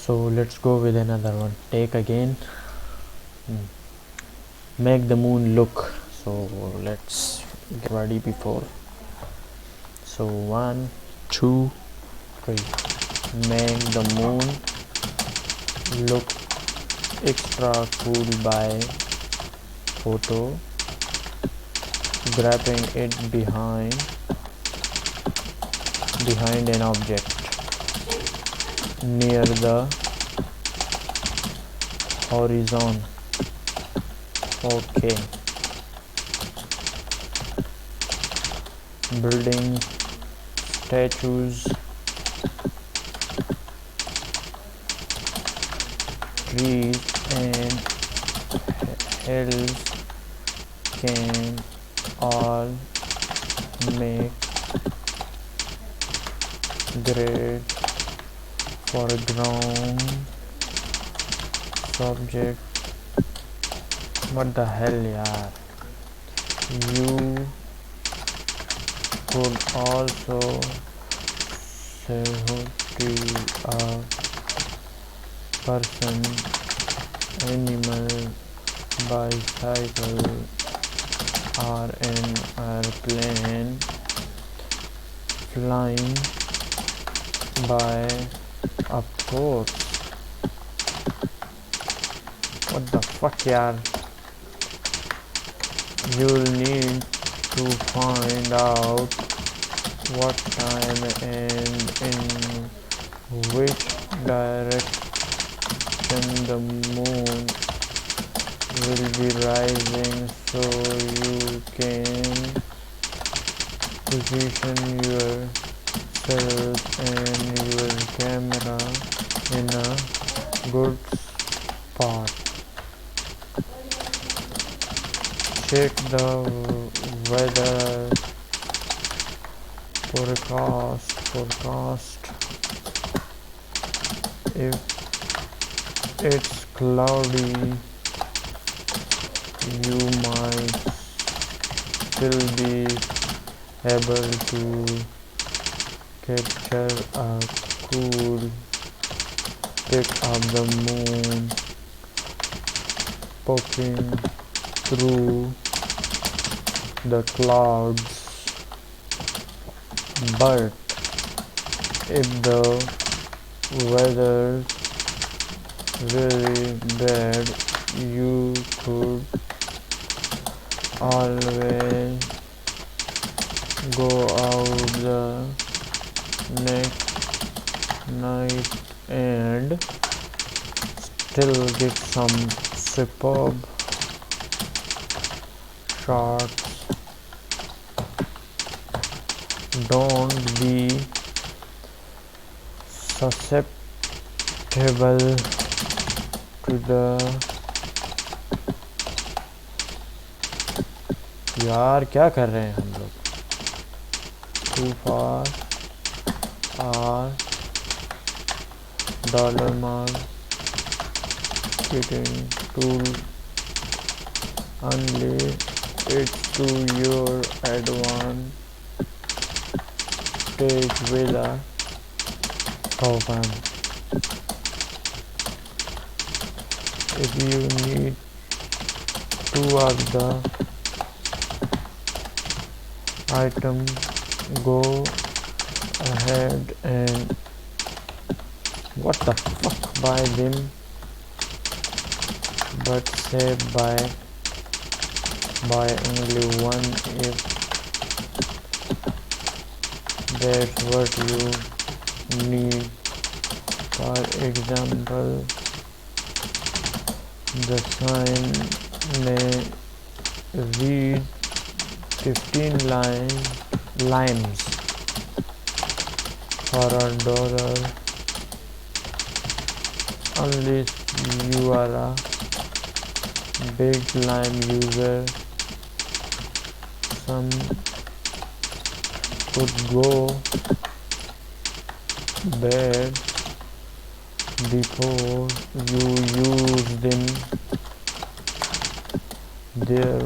So let's go with another one. Take again. Make the moon look. So let's get ready before. So 1, 2, 3. Make the moon look extra cool by photo. Grabbing it behind an object near the horizon. Okay. Building statues, trees and hills can all make great foreground subject. What the hell, yaar? You could also say a person, animal, bicycle or an airplane flying by, of course. What the fuck, yaar? You'll need to find out what time and in which direction the moon will be rising, so you can position yourself and your camera in a good spot. Check the weather forecast. If it's cloudy, you might still be able to capture a cool pic of the moon poking through the clouds. But if the weather's really bad, you could always go out the next night and still get some superb shots. Don't be susceptible to the यार क्या कर रहे हैं हम लोग? Too far or $mark getting tool only. It's to your advantage with a program. If you need two of the items, go ahead and what the fuck buy them, but say buy only one if that's what you need. For example, the sign may read 15 limes for $1 unless you are a big lime user. Some could go bad before you use them. There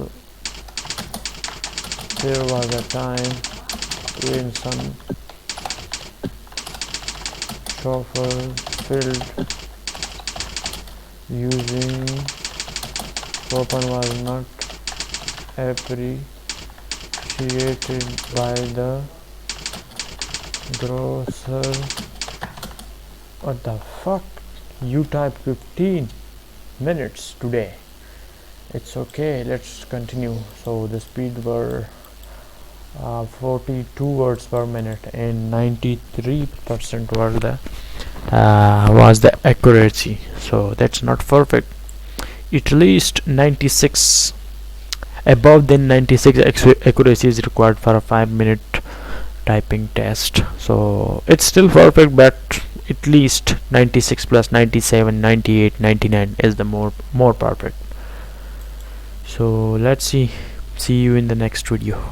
was a time when some chauffeur filled using weapon was not appreciated by the grocer. What the fuck? You typed 15 minutes today. It's okay, let's continue. So the speed were 42 words per minute and 93% were the was the accuracy. So that's not perfect. At least 96, above than 96 accuracy is required for a 5-minute typing test. So it's still perfect, but at least 96 plus 97, 98, 99 is the more perfect. So let's see you in the next video.